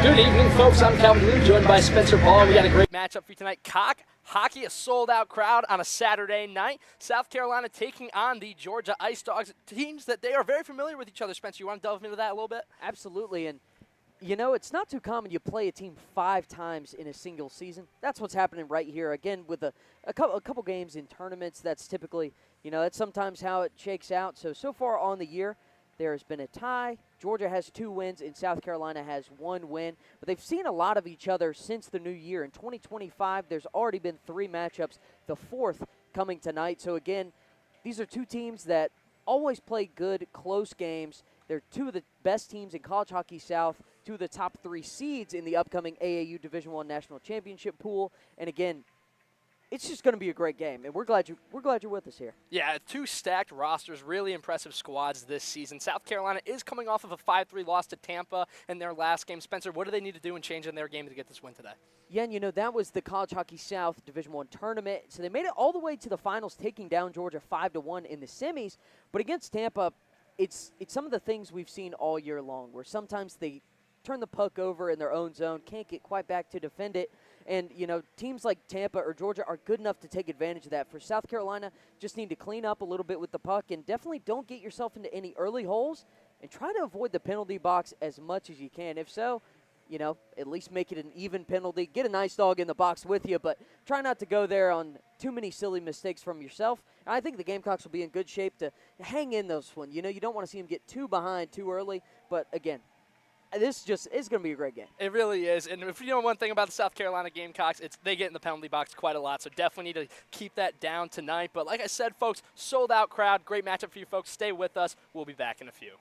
Good evening, folks. I'm Calvin DeLude, joined by Spencer Paul. We got a great matchup for you tonight. Hockey, a sold-out crowd on a Saturday night. South Carolina taking on the Georgia Ice Dogs, teams that they are very familiar with each other. Spencer, you want to delve into that a little bit? Absolutely, and you know, it's not too common you play a team 5 times in a single season. That's what's happening right here. Again, with a couple games in tournaments, that's typically, that's sometimes how it shakes out. So far on the year, there has been a tie. Georgia has 2 wins, and South Carolina has 1 win. But they've seen a lot of each other since the new year. In 2025, there's already been 3 matchups, the 4th coming tonight. So, again, these are 2 teams that always play good, close games. They're 2 of the best teams in College Hockey South, 2 of the top 3 seeds in the upcoming AAU Division I National Championship pool. And, again, it's just going to be a great game, and we're glad you're with us here. Yeah, 2 stacked rosters, really impressive squads this season. South Carolina is coming off of a 5-3 loss to Tampa in their last game. Spencer, what do they need to do and change in their game to get this win today? Yeah, and that was the College Hockey South Division I tournament, so they made it all the way to the finals, taking down Georgia 5-1 in the semis. But against Tampa, it's some of the things we've seen all year long, where sometimes they turn the puck over in their own zone, can't get quite back to defend it. And, teams like Tampa or Georgia are good enough to take advantage of that. For South Carolina, just need to clean up a little bit with the puck and definitely don't get yourself into any early holes and try to avoid the penalty box as much as you can. If so, at least make it an even penalty. Get a nice dog in the box with you, but try not to go there on too many silly mistakes from yourself. And I think the Gamecocks will be in good shape to hang in those one. You don't want to see them get too behind too early, but again, this is going to be a great game. It really is. And if you know one thing about the South Carolina Gamecocks, it's they get in the penalty box quite a lot. So definitely need to keep that down tonight. But like I said, folks, sold-out crowd. Great matchup for you folks. Stay with us. We'll be back in a few.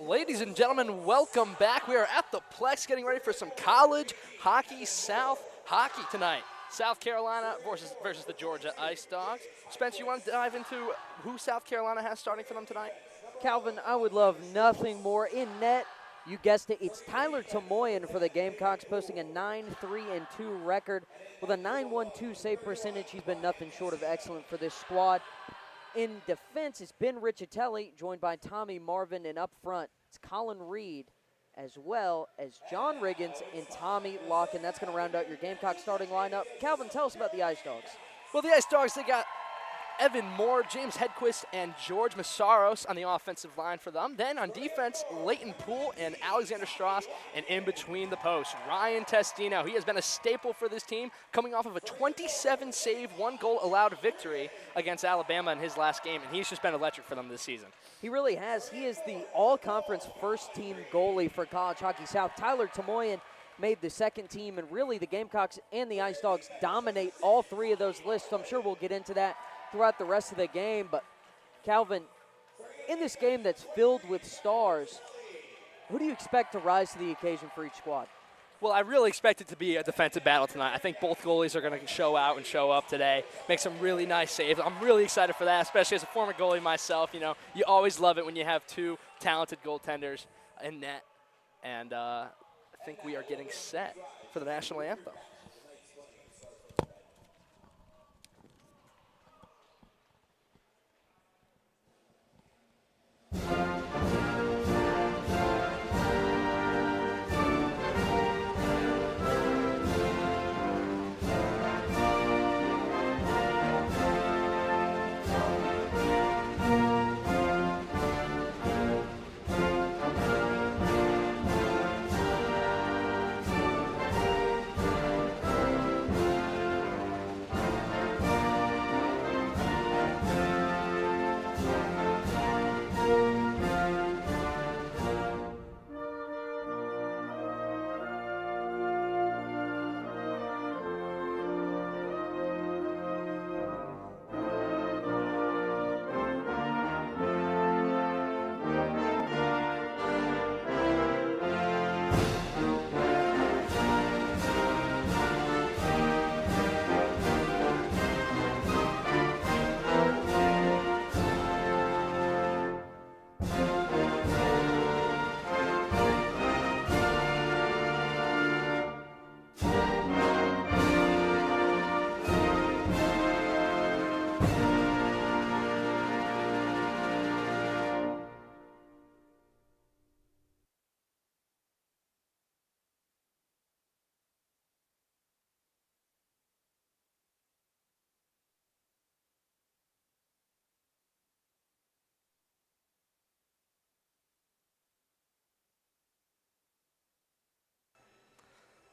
Ladies and gentlemen, welcome back. We are at the Plex getting ready for some college hockey South hockey tonight. South Carolina versus the Georgia Ice Dogs. Spence, you want to dive into who South Carolina has starting for them tonight? Calvin, I would love nothing more. In net, you guessed it, it's Tyler Tomoyan for the Gamecocks, posting a 9-3-2 record with a 912 save percentage. He's been nothing short of excellent for this squad. In defense, it's Ben Riccitelli, joined by Tommy Marvin, and up front, it's Colin Reed, as well as John Riggins and Tommy Locken. That's going to round out your Gamecock starting lineup. Calvin, tell us about the Ice Dogs. Well, the Ice Dogs, they got Evan Moore, James Hedquist, and George Massaros on the offensive line for them. Then on defense, Leighton Poole and Alexander Strauss, and in between the posts, Ryan Testino. He has been a staple for this team, coming off of a 27-save, 1-goal allowed victory against Alabama in his last game, and he's just been electric for them this season. He really has. He is the all-conference first-team goalie for College Hockey South. Tyler Tomoyan made the second team, and really the Gamecocks and the Ice Dogs dominate all three of those lists. So I'm sure we'll get into that throughout the rest of the game. But Calvin, in this game that's filled with stars, who do you expect to rise to the occasion for each squad? Well, I really expect it to be a defensive battle tonight. I think both goalies are going to show out and show up today, make some really nice saves. I'm really excited for that, especially as a former goalie myself. You know, you always love it when you have two talented goaltenders in net. And I think we are getting set for the national anthem.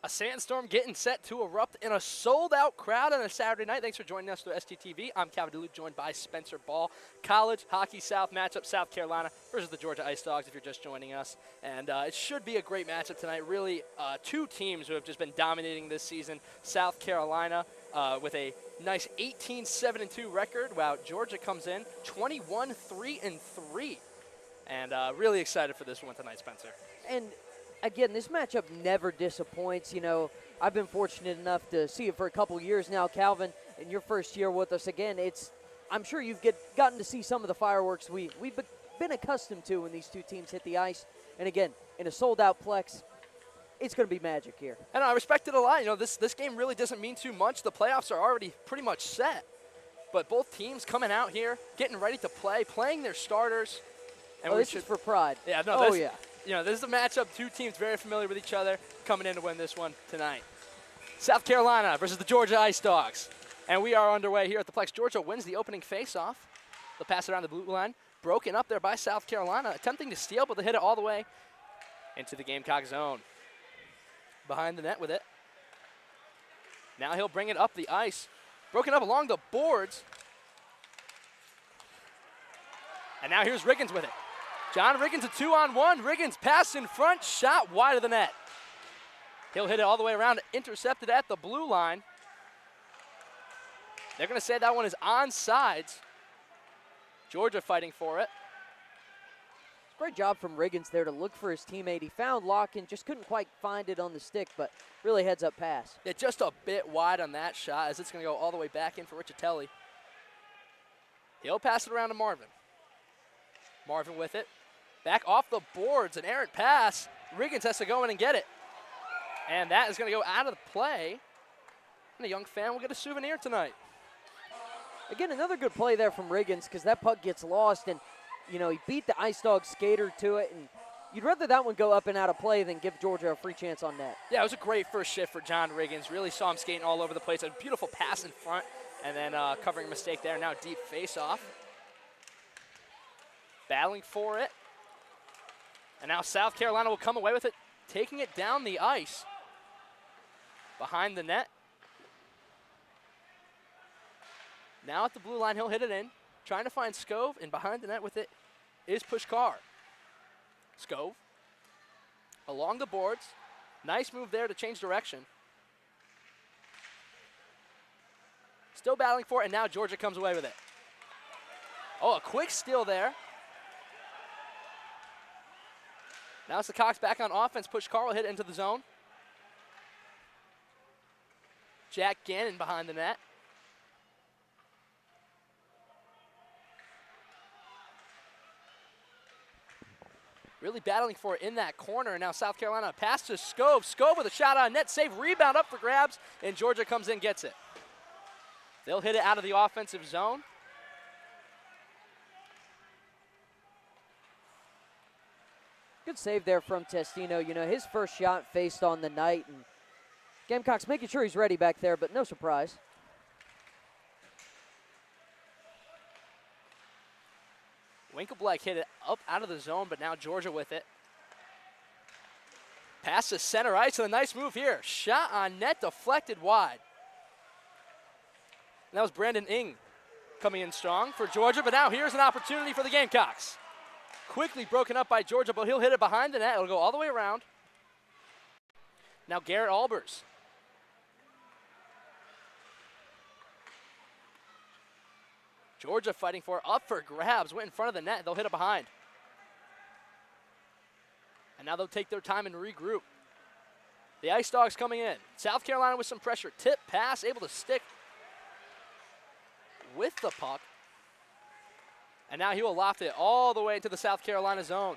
A sandstorm getting set to erupt in a sold-out crowd on a Saturday night. Thanks for joining us through SGTV. I'm Calvin DeLude, joined by Spencer Ball. College Hockey South matchup, South Carolina versus the Georgia Ice Dogs, if you're just joining us. And it should be a great matchup tonight. Really, two teams who have just been dominating this season. South Carolina with a nice 18-7-2 record, while Georgia comes in 21-3-3. And really excited for this one tonight, Spencer. And again, this matchup never disappoints. You know, I've been fortunate enough to see it for a couple years now, Calvin. In your first year with us, again, I'm sure you've gotten to see some of the fireworks we've been accustomed to when these two teams hit the ice. And again, in a sold-out Plex, it's going to be magic here. And I respect it a lot. You know, this game really doesn't mean too much. The playoffs are already pretty much set. But both teams coming out here, getting ready to play, playing their starters. And this is for pride. Yeah, no, yeah. You know, this is a matchup, two teams very familiar with each other, coming in to win this one tonight. South Carolina versus the Georgia Ice Dogs. And we are underway here at the Plex. Georgia wins the opening face-off. They'll pass it around the blue line. Broken up there by South Carolina, attempting to steal, but they hit it all the way into the Gamecock zone. Behind the net with it. Now he'll bring it up the ice. Broken up along the boards. And now here's Riggins with it. John Riggins, a 2-on-1. Riggins pass in front, shot wide of the net. He'll hit it all the way around, intercepted at the blue line. They're going to say that one is onside. Georgia fighting for it. Great job from Riggins there to look for his teammate. He found Locken, just couldn't quite find it on the stick, but really heads-up pass. Yeah, just a bit wide on that shot as it's going to go all the way back in for Riccitelli. He'll pass it around to Marvin. Marvin with it. Back off the boards, an errant pass. Riggins has to go in and get it. And that is going to go out of the play. And a young fan will get a souvenir tonight. Again, another good play there from Riggins because that puck gets lost, and you know, he beat the Ice Dog skater to it, and you'd rather that one go up and out of play than give Georgia a free chance on net. Yeah, it was a great first shift for John Riggins. Really saw him skating all over the place. A beautiful pass in front, and then covering a mistake there. Now deep face-off. Battling for it. And now South Carolina will come away with it, taking it down the ice. Behind the net. Now at the blue line, he'll hit it in. Trying to find Scove, and behind the net with it is Pushkar. Scove along the boards. Nice move there to change direction. Still battling for it, and now Georgia comes away with it. Oh, a quick steal there. Now it's the Cox back on offense. Pushkar will hit it into the zone. Jack Gannon behind the net. Really battling for it in that corner. And now South Carolina pass to Scove. Scove with a shot on net. Save, rebound up for grabs. And Georgia comes in, gets it. They'll hit it out of the offensive zone. Good save there from Testino. You know, his first shot faced on the night. And Gamecocks making sure he's ready back there, but no surprise. Winkleblack hit it up out of the zone, but now Georgia with it. Pass to center ice, and a nice move here. Shot on net, deflected wide. And that was Brandon Ng coming in strong for Georgia, but now here's an opportunity for the Gamecocks. Quickly broken up by Georgia, but he'll hit it behind the net. It'll go all the way around. Now Garrett Albers. Georgia fighting for it, up for grabs, went in front of the net, they'll hit it behind. And now they'll take their time and regroup. The Ice Dogs coming in. South Carolina with some pressure, tip, pass, able to stick with the puck. And now he will loft it all the way into the South Carolina zone.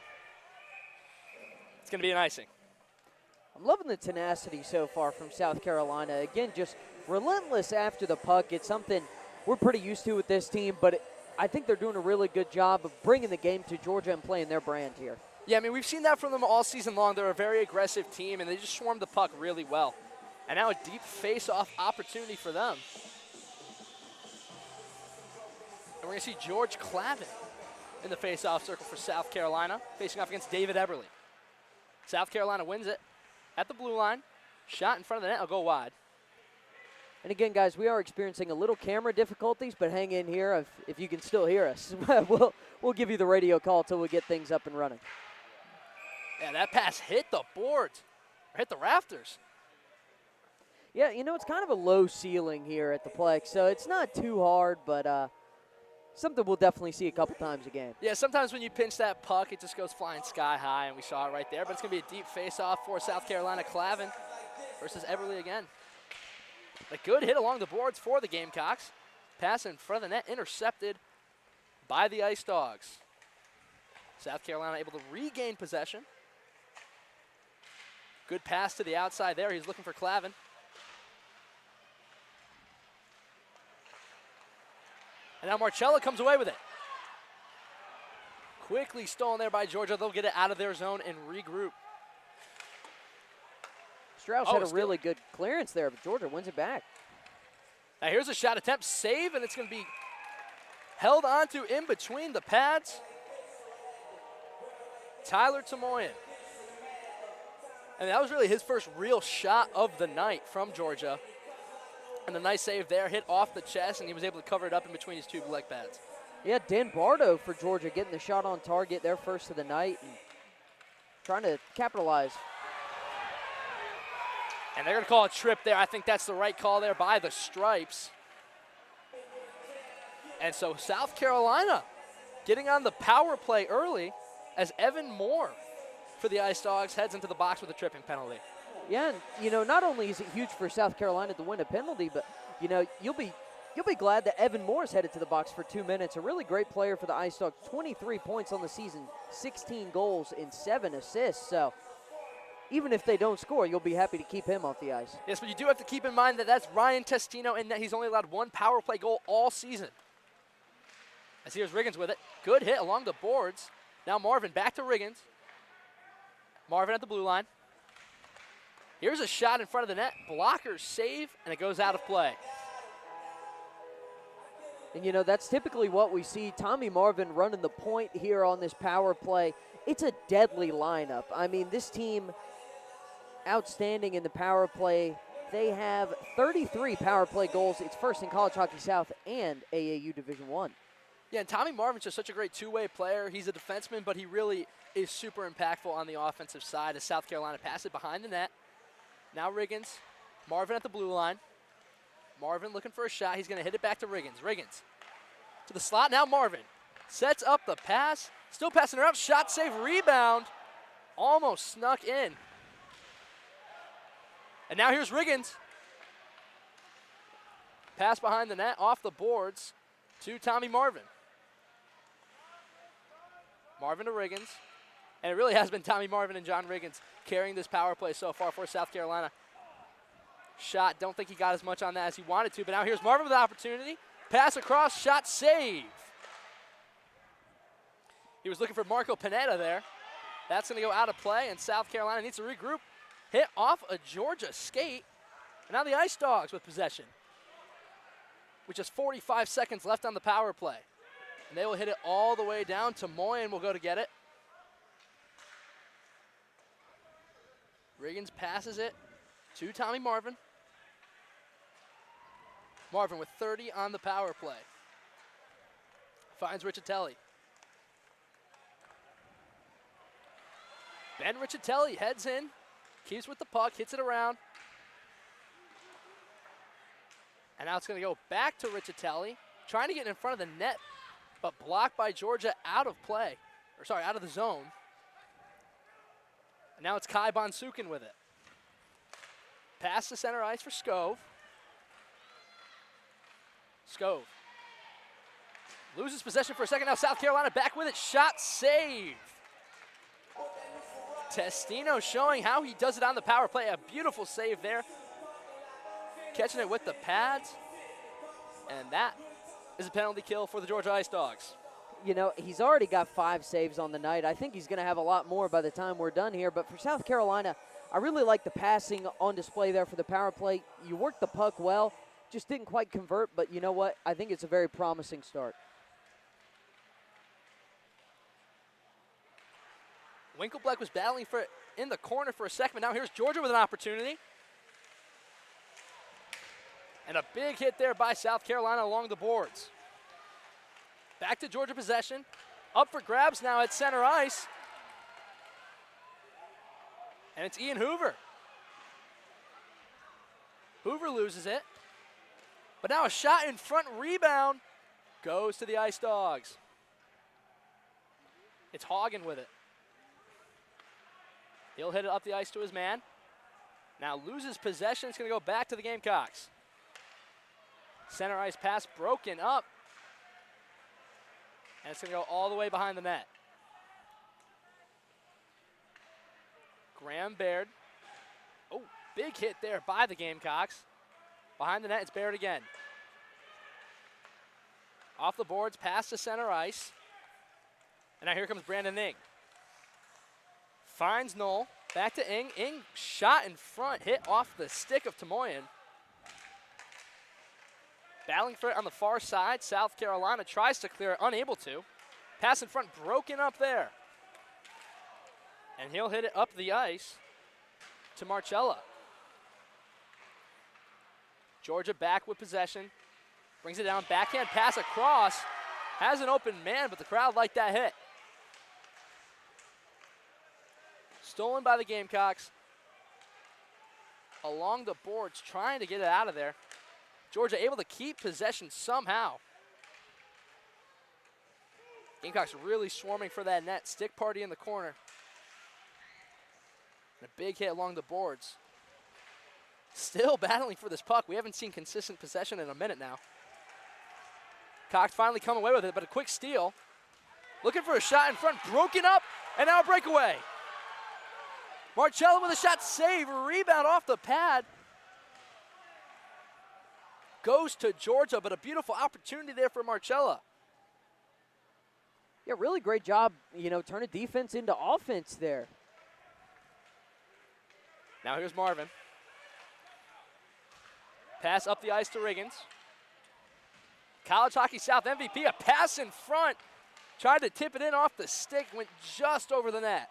It's gonna be an icing. I'm loving the tenacity so far from South Carolina. Again, just relentless after the puck. It's something we're pretty used to with this team, but I think they're doing a really good job of bringing the game to Georgia and playing their brand here. Yeah, I mean, we've seen that from them all season long. They're a very aggressive team, and they just swarm the puck really well. And now a deep face-off opportunity for them. And we're going to see George Clavin in the face-off circle for South Carolina, facing off against David Eberly. South Carolina wins it at the blue line. Shot in front of the net, will go wide. And again, guys, we are experiencing a little camera difficulties, but hang in here if you can still hear us. we'll give you the radio call until we get things up and running. Yeah, that pass hit the boards, or hit the rafters. Yeah, you know, it's kind of a low ceiling here at the Plex, so it's not too hard, but something we'll definitely see a couple times a game. Yeah, sometimes when you pinch that puck, it just goes flying sky high, and we saw it right there. But it's going to be a deep face-off for South Carolina. Clavin versus Eberly again. A good hit along the boards for the Gamecocks. Pass in front of the net, intercepted by the Ice Dogs. South Carolina able to regain possession. Good pass to the outside there. He's looking for Clavin. And now Marcella comes away with it. Quickly stolen there by Georgia. They'll get it out of their zone and regroup. Strauss had a really good clearance there, but Georgia wins it back. Now here's a shot attempt, save, and it's going to be held onto in between the pads. Tyler Tamoyan. And that was really his first real shot of the night from Georgia. And a nice save there, hit off the chest, and he was able to cover it up in between his two leg pads. Yeah, Dan Bardo for Georgia getting the shot on target, their first of the night, and trying to capitalize. And they're going to call a trip there. I think that's the right call there by the Stripes. And so South Carolina getting on the power play early. as Evan Moore for the Ice Dogs heads into the box with a tripping penalty. Yeah, and, you know, not only is it huge for South Carolina to win a penalty, but, you know, you'll be glad that Evan Moore's headed to the box for 2 minutes. A really great player for the Ice Dogs. 23 points on the season, 16 goals, and 7 assists. So even if they don't score, you'll be happy to keep him off the ice. Yes, but you do have to keep in mind that that's Ryan Testino, and that he's only allowed 1 power play goal all season. As here's Riggins with it. Good hit along the boards. Now Marvin back to Riggins. Marvin at the blue line. Here's a shot in front of the net. Blockers save, and it goes out of play. And, you know, that's typically what we see. Tommy Marvin running the point here on this power play. It's a deadly lineup. I mean, this team, outstanding in the power play. They have 33 power play goals. It's first in College Hockey South and AAU Division I. Yeah, and Tommy Marvin's just such a great two-way player. He's a defenseman, but he really is super impactful on the offensive side as South Carolina passes it behind the net. Now Riggins, Marvin at the blue line. Marvin looking for a shot. He's going to hit it back to Riggins. Riggins to the slot. Now Marvin sets up the pass. Still passing around. Shot, save, rebound. Almost snuck in. And now here's Riggins. Pass behind the net, off the boards to Tommy Marvin. Marvin to Riggins. And it really has been Tommy Marvin and John Riggins carrying this power play so far for South Carolina. Shot, don't think he got as much on that as he wanted to, but now here's Marvin with the opportunity. Pass across, shot, save. He was looking for Marco Pineda there. That's going to go out of play, and South Carolina needs to regroup. Hit off a Georgia skate, and now the Ice Dogs with possession. With just 45 seconds left on the power play. And they will hit it all the way down. Moyen will go to get it. Riggins passes it to Tommy Marvin. Marvin with 30 on the power play. Finds Riccitelli. Ben Riccitelli heads in, keeps with the puck, hits it around. And now it's going to go back to Riccitelli, trying to get in front of the net, but blocked by Georgia out of play. Or sorry, out of the zone. And now it's Kai Bonsukin with it. Pass to center ice for Skov. Skov loses possession for a second. Now South Carolina back with it. Shot, save. Testino showing how he does it on the power play. A beautiful save there. Catching it with the pads. And that is a penalty kill for the Georgia Ice Dogs. You know, he's already got 5 saves on the night. I think he's going to have a lot more by the time we're done here. But for South Carolina, I really like the passing on display there for the power play. You worked the puck well, just didn't quite convert. But you know what? I think it's a very promising start. Winkleblack was battling for it in the corner for a second. But now here's Georgia with an opportunity. And a big hit there by South Carolina along the boards. Back to Georgia possession. Up for grabs now at center ice. And it's Ian Hoover. Hoover loses it. But now a shot in front, rebound, goes to the Ice Dogs. It's Hagen with it. He'll hit it up the ice to his man. Now loses possession. It's going to go back to the Gamecocks. Center ice pass broken up. And it's going to go all the way behind the net. Graham Baird. Oh, big hit there by the Gamecocks. Behind the net, it's Baird again. Off the boards, pass to center ice. And now here comes Brandon Ing. Finds Knoll. Back to Ing. Ing shot in front, hit off the stick of Tomoyan. Battling for it on the far side. South Carolina tries to clear it, unable to. Pass in front, broken up there. And he'll hit it up the ice to Marcella. Georgia back with possession. Brings it down, backhand pass across. Has an open man, but the crowd liked that hit. Stolen by the Gamecocks. Along the boards, trying to get it out of there. Georgia able to keep possession somehow. Gamecocks really swarming for that net. Stick party in the corner. And a big hit along the boards. Still battling for this puck. We haven't seen consistent possession in a minute now. Cox finally come away with it, but a quick steal. Looking for a shot in front, broken up, and now a breakaway. Marcella with a shot, save, rebound off the pad. Goes to Georgia, but a beautiful opportunity there for Marcella. Yeah, really great job, turning defense into offense there. Now here's Marvin. Pass up the ice to Riggins. College Hockey South MVP, a pass in front. Tried to tip it in off the stick, went just over the net.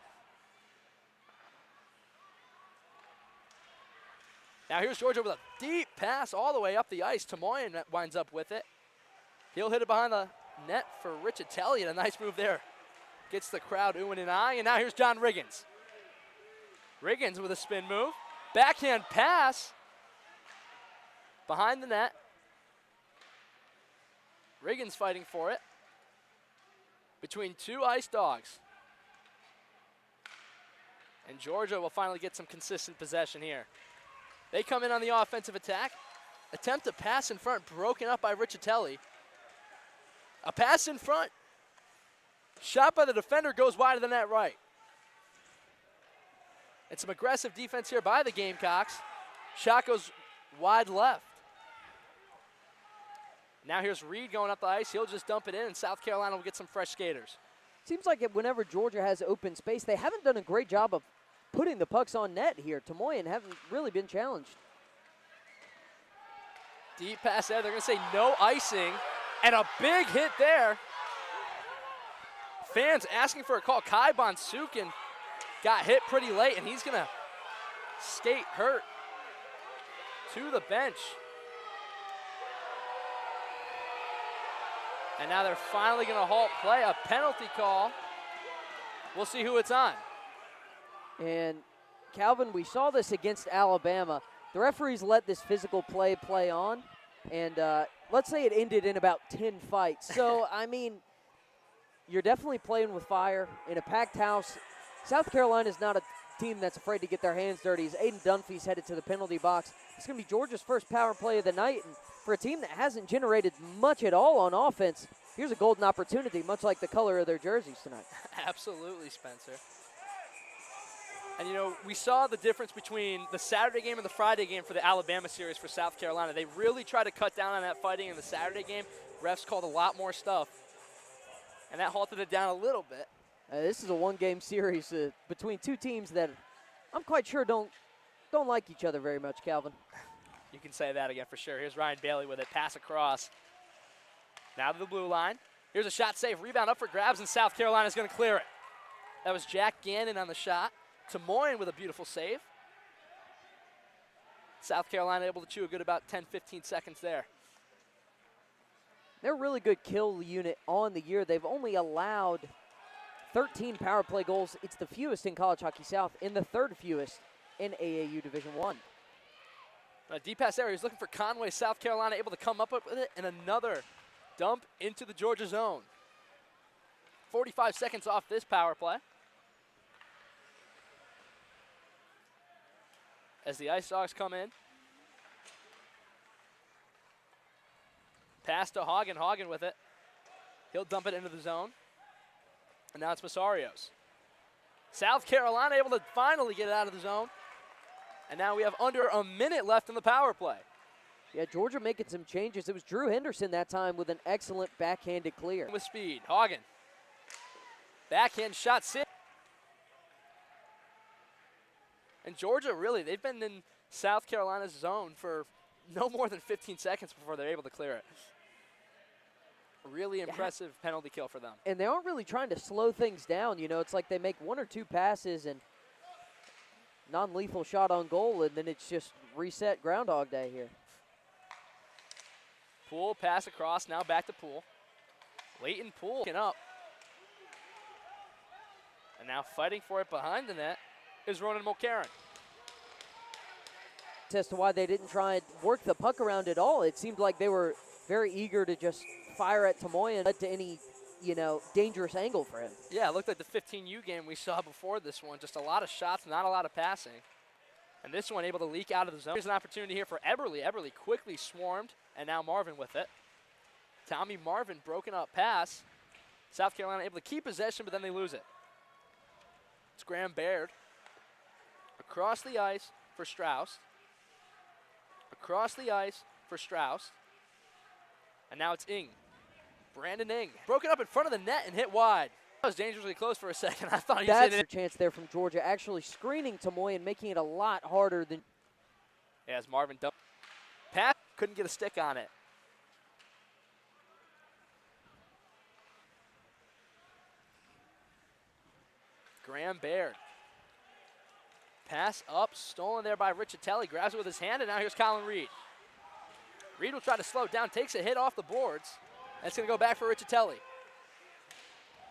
Now here's Georgia with a deep pass all the way up the ice. Tamoyan winds up with it. He'll hit it behind the net for Richatelli, and a nice move there. Gets the crowd oohing and eyeing, and now here's John Riggins. Riggins with a spin move. Backhand pass. Behind the net. Riggins fighting for it. Between two Ice Dogs. And Georgia will finally get some consistent possession here. They come in on the offensive attack. Attempt a pass in front, broken up by Richatelli. A pass in front. Shot by the defender, goes wide of the net right. And some aggressive defense here by the Gamecocks. Shot goes wide left. Now here's Reed going up the ice. He'll just dump it in, and South Carolina will get some fresh skaters. Seems like whenever Georgia has open space, they haven't done a great job of putting the pucks on net here. Tamoyan haven't really been challenged. Deep pass there. They're going to say no icing, and a big hit there. Fans asking for a call. Kai Bonsukin got hit pretty late, and he's going to skate hurt to the bench. And now they're finally going to halt play. A penalty call. We'll see who it's on. And Calvin, we saw this against Alabama. The referees let this physical play on, and let's say it ended in about 10 fights. So, I mean, you're definitely playing with fire in a packed house. South Carolina is not a team that's afraid to get their hands dirty. As Aiden Dunphy's headed to the penalty box. It's going to be Georgia's first power play of the night, and for a team that hasn't generated much at all on offense, here's a golden opportunity, much like the color of their jerseys tonight. Absolutely, Spencer. And, we saw the difference between the Saturday game and the Friday game for the Alabama series for South Carolina. They really tried to cut down on that fighting in the Saturday game. Refs called a lot more stuff, and that halted it down a little bit. This is a one-game series between two teams that I'm quite sure don't like each other very much, Calvin. You can say that again for sure. Here's Ryan Bailey with it. Pass across. Now to the blue line. Here's a shot save. Rebound up for grabs, and South Carolina's going to clear it. That was Jack Gannon on the shot. Tamoyan with a beautiful save. South Carolina able to chew a good about 10-15 seconds there. They're a really good kill unit on the year. They've only allowed 13 power play goals. It's the fewest in College Hockey South and the third fewest in AAU Division I. A deep pass there. He's looking for Conway. South Carolina able to come up with it, and another dump into the Georgia zone. 45 seconds off this power play. As the Ice Dogs come in. Pass to Hagen. Hagen with it. He'll dump it into the zone. And now it's Masarios. South Carolina able to finally get it out of the zone. And now we have under a minute left in the power play. Yeah, Georgia making some changes. It was Drew Henderson that time with an excellent backhanded clear. With speed. Hagen. Backhand shot sit. And Georgia, really, they've been in South Carolina's zone for no more than 15 seconds before they're able to clear it. Really impressive penalty kill for them. And they aren't really trying to slow things down. It's like they make one or two passes and non-lethal shot on goal, and then it's just reset Groundhog Day here. Poole pass across, now back to Poole. Leighton Poole up. And now fighting for it behind the net is Ronan Mulcairn. As to why they didn't try and work the puck around at all. It seemed like they were very eager to just fire at Tamoyan. Led to any, dangerous angle for him. Yeah, it looked like the 15U game we saw before this one. Just a lot of shots, not a lot of passing. And this one able to leak out of the zone. Here's an opportunity here for Eberle. Eberle quickly swarmed, and now Marvin with it. Tommy Marvin, broken up pass. South Carolina able to keep possession, but then they lose it. It's Graham Baird. Across the ice for Strauss. Across the ice for Strauss. And now it's Ing. Brandon Ing. Broken up in front of the net and hit wide. That was dangerously close for a second. I thought he hit That's it. a chance there from Georgia, actually screening Tomoy and making it a lot harder than. Yeah, as Marvin dumped. Pass, couldn't get a stick on it. Graham Baird. Pass up, stolen there by Riccitelli. Grabs it with his hand, and now here's Colin Reed. Reed will try to slow it down, takes a hit off the boards. And it's going to go back for Riccitelli.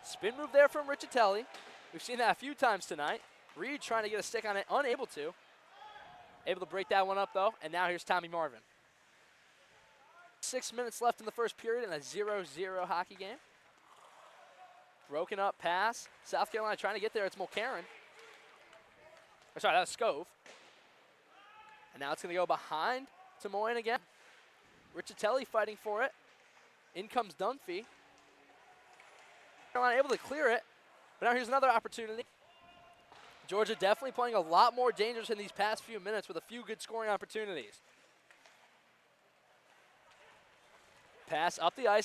Spin move there from Riccitelli. We've seen that a few times tonight. Reed trying to get a stick on it, unable to. Able to break that one up, though, and now here's Tommy Marvin. 6 minutes left in the first period in a 0-0 hockey game. Broken up pass. South Carolina trying to get there. It's Mulcairn. Or sorry, that was Scove. And now it's going to go behind Tomoy again. Riccitelli fighting for it. In comes Dunphy. Carolina able to clear it. But now here's another opportunity. Georgia definitely playing a lot more dangerous in these past few minutes with a few good scoring opportunities. Pass up the ice.